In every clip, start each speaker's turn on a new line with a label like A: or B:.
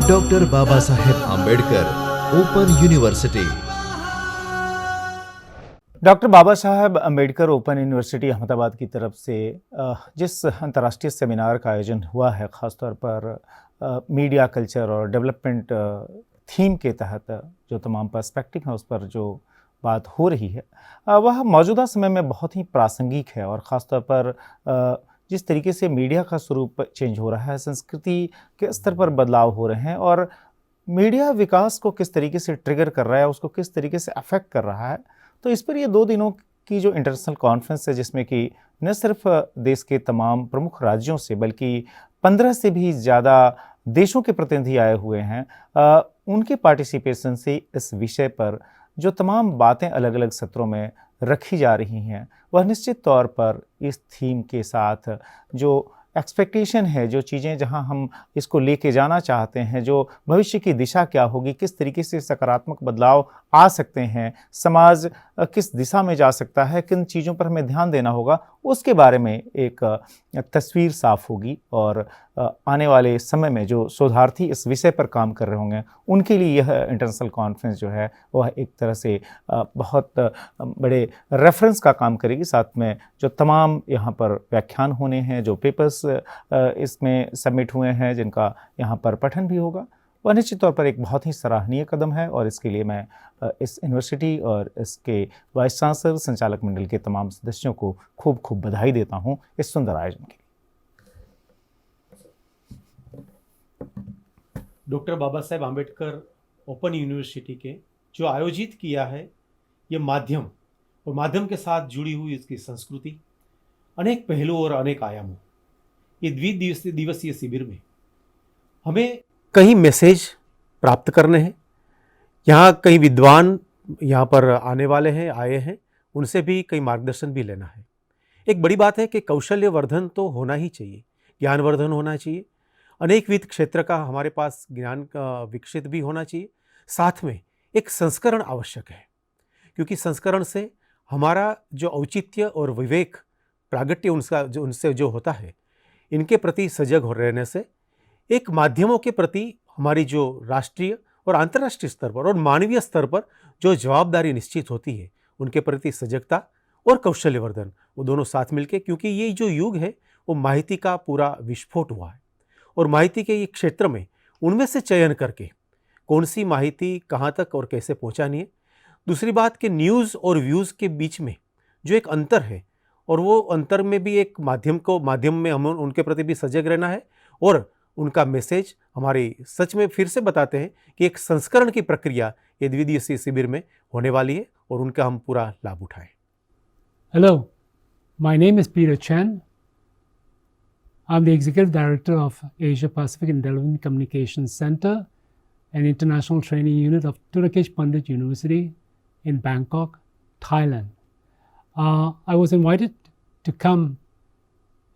A: Doctor Baba Saheb Ambedkar open university.
B: Doctor बाबा Saheb Ambedkar open university Ahmedabad की तरफ से जिस अंतर्राष्ट्रीय सेमिनार का आयोजन हुआ है, ख़ासतौर पर मीडिया कल्चर और डेवलपमेंट थीम के तहत जो तमाम पर्सपेक्टिव हैं उस पर जो बात हो रही है वह मौजूदा समय में बहुत ही प्रासंगिक है। और ख़ासतौर पर जिस तरीके से मीडिया का स्वरूप चेंज हो रहा है, संस्कृति के स्तर पर बदलाव हो रहे हैं और मीडिया विकास को किस तरीके से ट्रिगर कर रहा है, उसको किस तरीके से अफेक्ट कर रहा है, तो इस पर ये 2 दिनों की जो इंटरनेशनल कॉन्फ्रेंस है, जिसमें कि न सिर्फ देश के तमाम प्रमुख राज्यों से बल्कि 15 से भी ज़्यादा देशों के प्रतिनिधि आए हुए हैं, उनके पार्टिसिपेशन से इस विषय पर जो तमाम बातें अलग अलग सत्रों में रखी जा रही हैं, वह निश्चित तौर पर इस थीम के साथ जो एक्सपेक्टेशन है, जो चीज़ें जहां हम इसको लेके जाना चाहते हैं, जो भविष्य की दिशा क्या होगी, किस तरीके से सकारात्मक बदलाव आ सकते हैं, समाज किस दिशा में जा सकता है, किन चीज़ों पर हमें ध्यान देना होगा, उसके बारे में एक तस्वीर साफ होगी। और आने वाले समय में जो शोधार्थी इस विषय पर काम कर रहे होंगे, उनके लिए यह इंटरनेशनल कॉन्फ्रेंस जो है वह एक तरह से बहुत बड़े रेफरेंस का काम करेगी। साथ में जो तमाम यहाँ पर व्याख्यान होने हैं, जो पेपर्स इसमें सबमिट हुए हैं, जिनका यहाँ पर पठन भी होगा, वह निश्चित तौर पर एक बहुत ही सराहनीय कदम है। और इसके लिए मैं इस यूनिवर्सिटी और इसके वाइस चांसलर, संचालक मंडल के तमाम सदस्यों को खूब खूब बधाई देता हूँ इस सुंदर आयोजन के लिए।
C: Doctor Baba Saheb Ambedkar open university के जो आयोजित किया है, ये माध्यम और माध्यम के साथ जुड़ी हुई इसकी संस्कृति, अनेक पहलुओं और अनेक आयामों, ये द्विदिवसीय शिविर में हमें कई मैसेज प्राप्त करने हैं। यहाँ कई विद्वान यहाँ पर आने वाले हैं, आए हैं, उनसे भी कई मार्गदर्शन भी लेना है। एक बड़ी बात है कि कौशल्य वर्धन तो होना ही चाहिए, ज्ञानवर्धन होना चाहिए, अनेकविध क्षेत्र का हमारे पास ज्ञान का विकसित भी होना चाहिए। साथ में एक संस्करण आवश्यक है, क्योंकि संस्करण से हमारा जो औचित्य और विवेक प्रागट्य उनसे जो होता है, इनके प्रति सजग हो रहने से एक माध्यमों के प्रति हमारी जो राष्ट्रीय और अंतर्राष्ट्रीय स्तर पर और मानवीय स्तर पर जो जवाबदारी निश्चित होती है, उनके प्रति सजगता और कौशल्यवर्धन, वो दोनों साथ मिलके, क्योंकि ये जो युग है वो माहिती का पूरा विस्फोट हुआ है और माहिती के ये क्षेत्र में उनमें से चयन करके कौन सी माहिती कहाँ तक और कैसे पहुँचानी है। दूसरी बात कि न्यूज़ और व्यूज़ के बीच में जो एक अंतर है, और वो अंतर में भी एक माध्यम में हम उनके प्रति भी सजग रहना है और उनका मैसेज हमारी सच में फिर से बताते हैं कि एक संस्करण की प्रक्रिया ये द्विदिवसीय शिविर में होने वाली है और उनका हम पूरा लाभ उठाएं।
D: Hello, my name is Peter Chen. I'm the Executive Director of Asia Pacific and Development Communications Center, an international training unit of Turkish Pandit University in Bangkok, Thailand. I was invited to come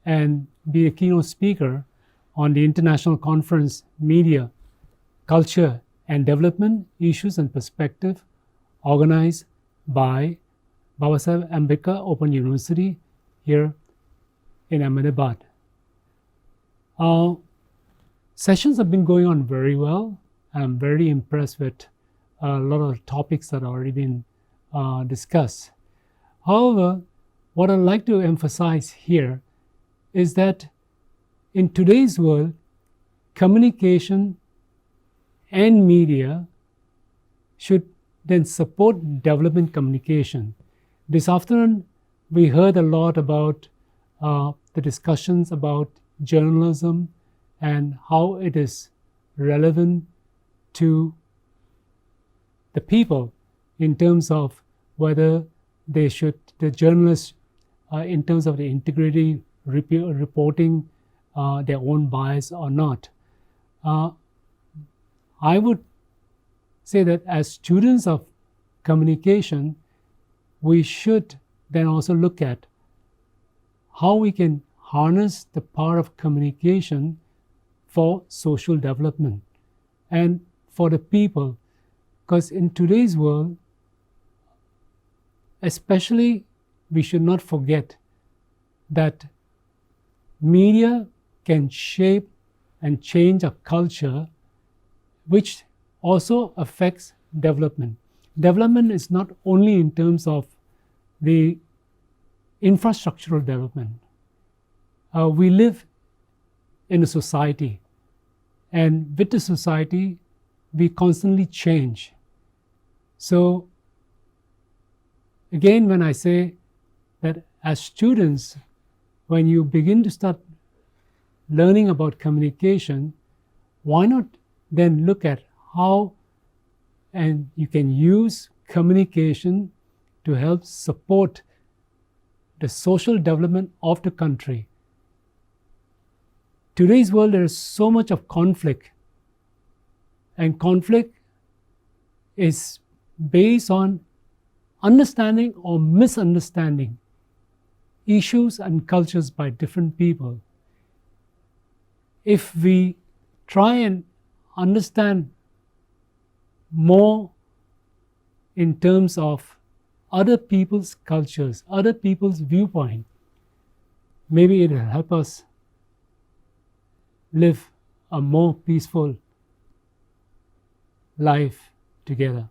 D: and be a keynote speaker on the international conference Media, Culture and Development Issues and Perspective, organized by Babasaheb Ambedkar Open University here in Ahmedabad. Sessions have been going on very well. I'm very impressed with a lot of topics that have already been discussed. However, what I'd like to emphasize here is that in today's world, communication and media should then support development communication. This afternoon, we heard a lot about the discussions about journalism and how it is relevant to the people in terms of whether they should, the journalists, in terms of the integrity reporting their own bias or not. I would say that as students of communication, we should then also look at how we can harness the power of communication for social development and for the people. Because in today's world, especially, we should not forget that media can shape and change a culture, which also affects development. Development is not only in terms of the infrastructural development. We live in a society, and with the society, we constantly change. So, again, when I say that as students, when you begin to start learning about communication, why not then look at how and you can use communication to help support the social development of the country. Today's world, there is so much of conflict, and conflict is based on understanding or misunderstanding issues and cultures by different people. If we try and understand more in terms of other people's cultures, other people's viewpoint, maybe it will help us live a more peaceful life together.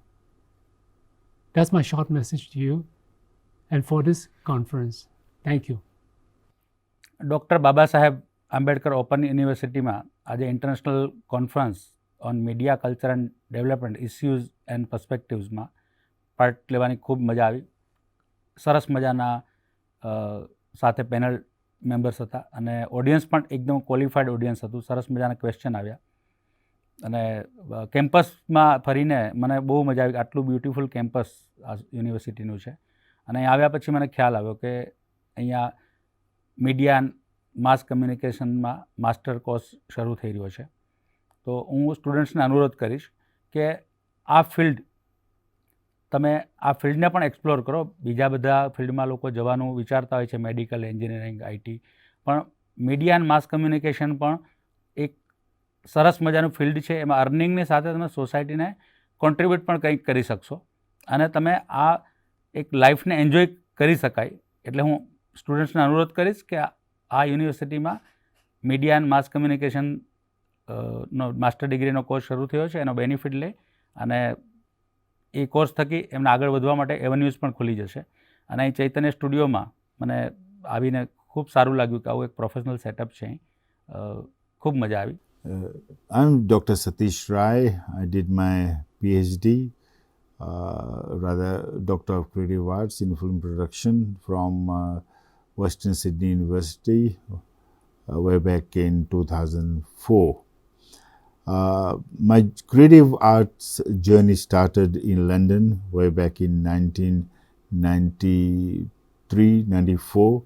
D: That's my short message to you and for this conference. Thank you.
E: Doctor Baba Saheb Ambedkar open યુનિવર્સિટીમાં આજે international conference on media culture and development issues and પર્સ્પેક્ટિવ્સમાં part લેવાની ખૂબ મજા આવી. સરસ મજાના સાથે પેનલ મેમ્બર્સ હતા અને ઓડિયન્સ પણ એકદમ ક્વોલિફાઈડ ઓડિયન્સ હતું. સરસ મજાના ક્વેશ્ચન આવ્યા અને કેમ્પસમાં ફરીને મને બહુ મજા આવી. આટલું બ્યુટિફુલ કેમ્પસ આ યુનિવર્સિટીનું છે અને અહીં આવ્યા પછી મને ખ્યાલ આવ્યો કે અહીંયા મીડિયા એન્ડ માસ કમ્યુનિકેશનમાં માસ્ટર કોર્સ શરૂ થઈ રહ્યો છે. તો હું સ્ટુડન્ટ્સને અનુરોધ કરીશ કે આ ફિલ્ડ તમે આ ફિલ્ડને પણ એક્સપ્લોર કરો. બીજા બધા ફિલ્ડમાં લોકો જવાનું વિચારતા હોય છે, મેડિકલ, એન્જિનિયરિંગ, આઈટી, પણ મીડિયા એન્ડ માસ કમ્યુનિકેશન પણ એક સરસ મજાનું ફિલ્ડ છે. એમાં અર્નિંગની સાથે તમે સોસાયટીને કોન્ટ્રીબ્યુટ પણ કંઈક કરી શકશો અને તમે આ એક લાઈફને એન્જોય કરી શકાય. એટલે હું સ્ટુડન્ટ્સને અનુરોધ કરીશ કે આ યુનિવર્સિટીમાં મીડિયા એન્ડ માસ કમ્યુનિકેશન નો માસ્ટર ડિગ્રીનો કોર્સ શરૂ થયો છે, એનો બેનિફિટ લે અને એ કોર્સ થકી એમને આગળ વધવા માટે એવન્યુઝ પણ ખુલી જશે. અને અહીં ચૈતન્ય સ્ટુડિયોમાં મને આવીને ખૂબ સારું લાગ્યું કે આવું એક પ્રોફેશનલ સેટઅપ છે. ખૂબ મજા આવી.
F: I'm Dr. Satish Rai. I did my PhD, Doctor of Creative Arts in Film Production from Western Sydney University way back in 2004. My creative arts journey started in London way back in 1993-94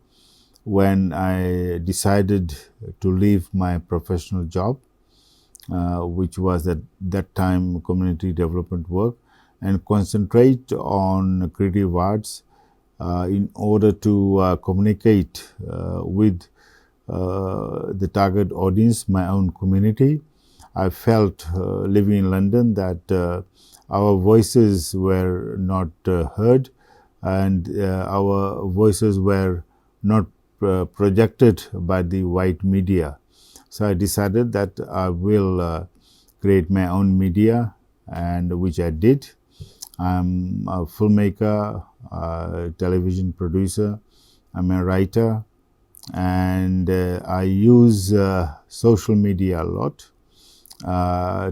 F: when I decided to leave my professional job, which was at that time community development work, and concentrate on creative arts in order to communicate with the target audience, my own community. I felt living in London that our voices were not heard and our voices were not projected by the white media. So I decided that I will create my own media, and which I did. I'm a filmmaker, a television producer, I'm a writer, and I use social media a lot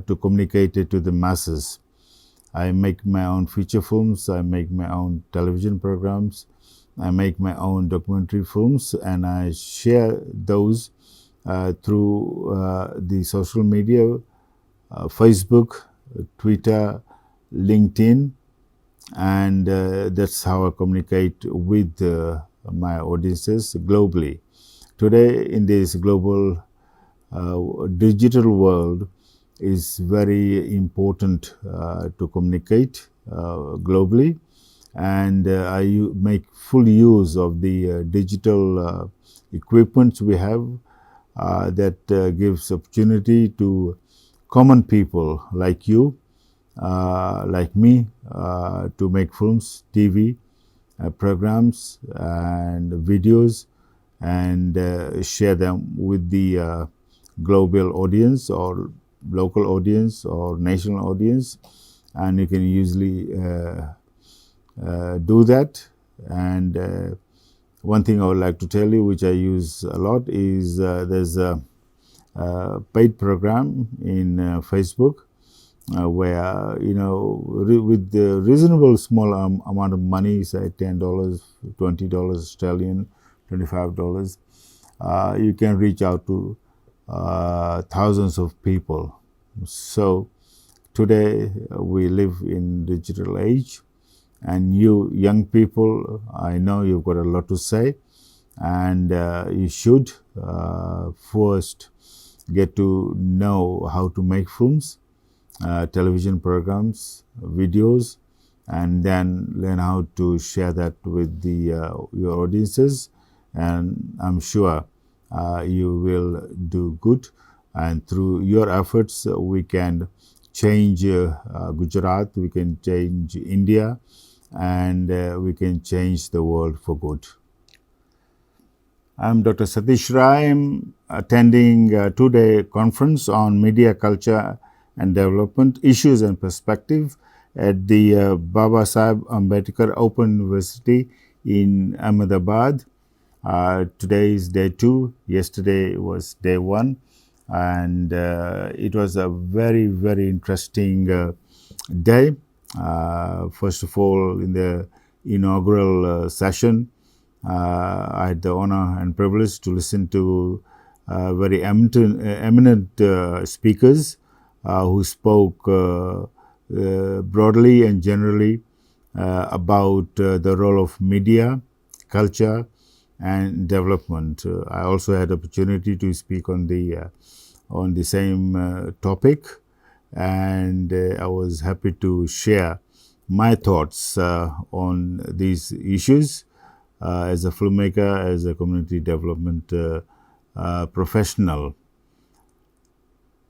F: to communicate it to the masses. I make my own feature films, I make my own television programs, I make my own documentary films, and I share those through the social media, Facebook, Twitter, LinkedIn, and that's how I communicate with my audiences globally. Today, in this global digital world, is very important to communicate globally, and I make full use of the digital equipments we have that gives opportunity to common people like you, like me, to make films, TV programs and videos, and share them with the global audience or local audience or national audience, and you can usually do that. And one thing I would like to tell you, which I use a lot, is there's a paid program in Facebook where, with the reasonable small amount of money, say $10, $20 Australian, $25, you can reach out to thousands of people. So today we live in digital age, and you young people, I know you've got a lot to say, and you should first get to know how to make films, television programs, videos, and then learn how to share that with your audiences, and I'm sure you will do good, and through your efforts we can change Gujarat, we can change India, and we can change the world for good. I'm Dr. Satish Rai. I'm attending a two-day conference on media culture and development issues and perspective at the Babasaheb Ambedkar Open University in Ahmedabad. Today is day 2. Yesterday was day 1, and it was a very, very interesting day. First of all, in the inaugural session, I had the honor and privilege to listen to very eminent speakers who spoke broadly and generally about the role of media, culture, and development. I also had opportunity to speak on the same topic, and I was happy to share my thoughts on these issues as a filmmaker, as a community development professional.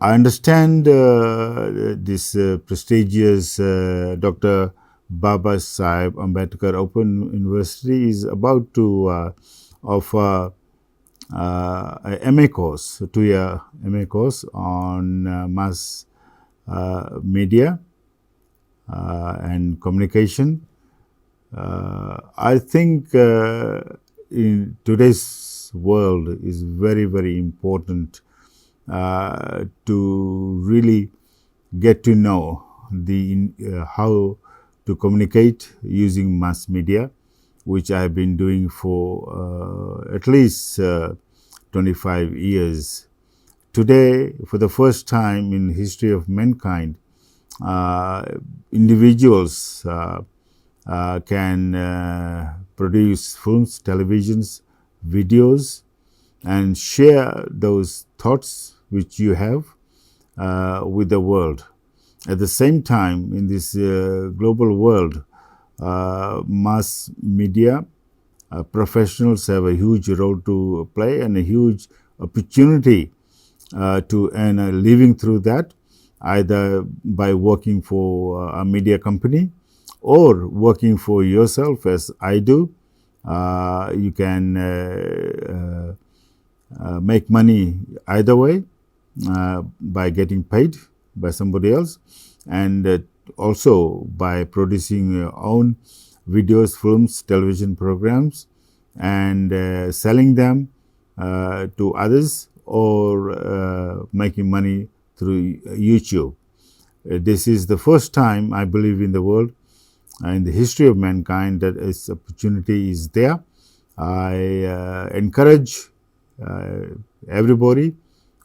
F: I understand this prestigious Dr. Babasaheb Ambedkar Open University is about to offer a MA course, 2-year MA course on mass media and communication. I think in today's world is very, very important to really get to know how to communicate using mass media, which I have been doing for at least 25 years. Today, for the first time in the history of mankind, individuals can produce films, televisions, videos, and share those thoughts which you have with the world. At the same time, in this global world, mass media professionals have a huge role to play and a huge opportunity to earn a living through that, either by working for a media company or working for yourself, as I do. You can make money either way by getting paid by somebody else, and also by producing your own videos, films, television programs, and selling them to others, or making money through YouTube. This is the first time, I believe, in the world, in the history of mankind, that this opportunity is there. I encourage everybody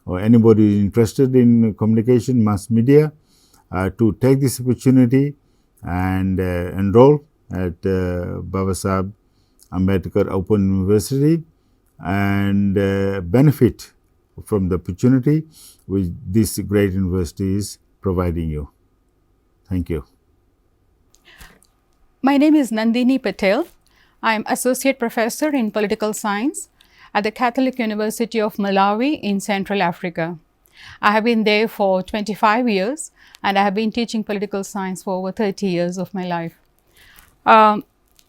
F: or anybody who is interested in communication, mass media, to take this opportunity and enroll at Babasaheb Ambedkar Open University and benefit from the opportunity which this great university is providing you. Thank you.
G: My name is Nandini Patel. I am Associate Professor in Political Science at the Catholic University of Malawi in Central Africa. I have been there for 25 years, and I have been teaching political science for over 30 years of my life.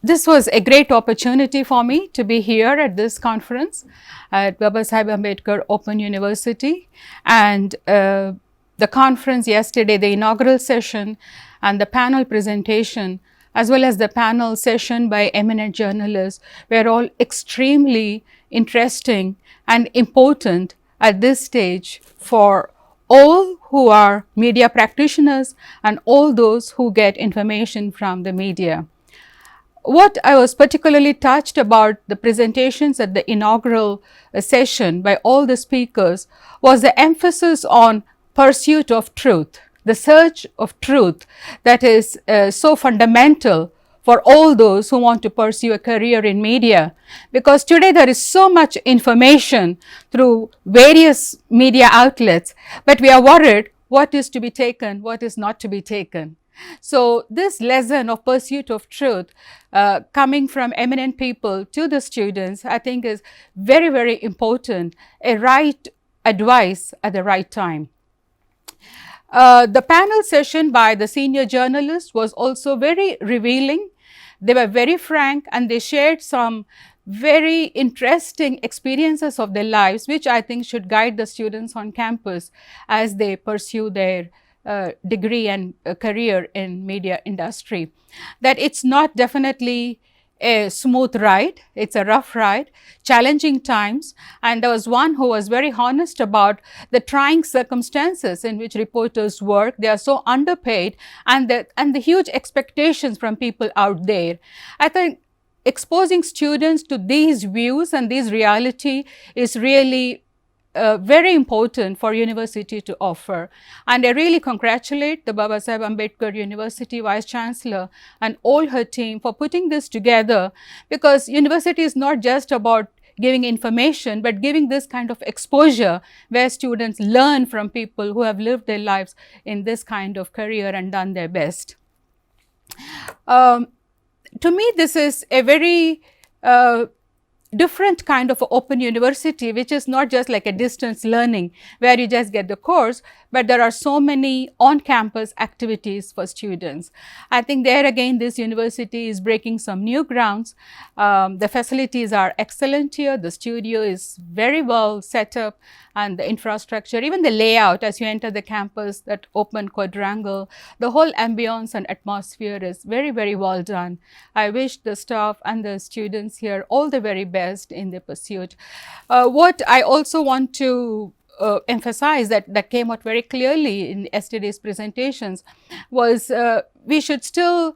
G: this was a great opportunity for me to be here at this conference at Babasaheb Ambedkar Open University, and the conference yesterday, the inaugural session and the panel presentation, as well as the panel session by eminent journalists, were all extremely interesting and important at this stage for all who are media practitioners and all those who get information from the media. What I was particularly touched about the presentations at the inaugural session by all the speakers was the emphasis on pursuit of truth, the search of truth that is so fundamental for all those who want to pursue a career in media. Because today there is so much information through various media outlets, but we are worried what is to be taken, what is not to be taken. So this lesson of pursuit of truth coming from eminent people to the students, I think is very, very important, a right advice at the right time. The panel session by the senior journalists was also very revealing. They were very frank and they shared some very interesting experiences of their lives, which I think should guide the students on campus as they pursue their degree and career in media industry. That it's not definitely a smooth ride, it's a rough ride, challenging times, and there was one who was very honest about the trying circumstances in which reporters work. They are so underpaid, and the huge expectations from people out there. I think exposing students to these views and this reality is really very important for university to offer. And I really congratulate the Babasaheb Ambedkar University Vice Chancellor and all her team for putting this together, because university is not just about giving information, but giving this kind of exposure where students learn from people who have lived their lives in this kind of career and done their best. To me, this is a very different kind of open university, which is not just like a distance learning where you just get the course, but there are so many on-campus activities for students. I think there again, this university is breaking some new grounds. The facilities are excellent here. The studio is very well set up, and the infrastructure, even the layout as you enter the campus, that open quadrangle, the whole ambience and atmosphere is very, very well done. I wish the staff and the students here all the very best in their pursuit. What I also want to emphasize that came out very clearly in yesterday's presentations was we should still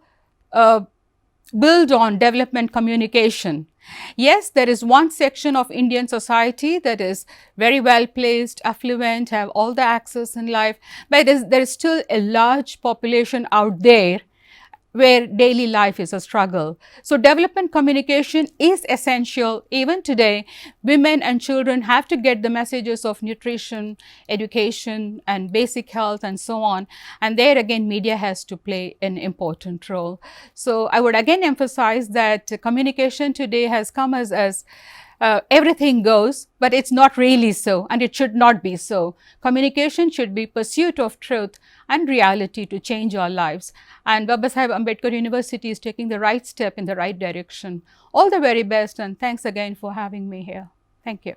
G: build on development communication. Yes, there is one section of Indian society that is very well placed, affluent, have all the access in life, but there is still a large population out there where daily life is a struggle. So development communication is essential. Even today, women and children have to get the messages of nutrition, education, and basic health and so on. And there again, media has to play an important role. So I would again emphasize that communication today has come as everything goes, but it's not really so, and it should not be so. Communication should be pursuit of truth and reality to change our lives. And Babasaheb Ambedkar University is taking the right step in the right direction. All the very best, and thanks again for having me here. Thank you.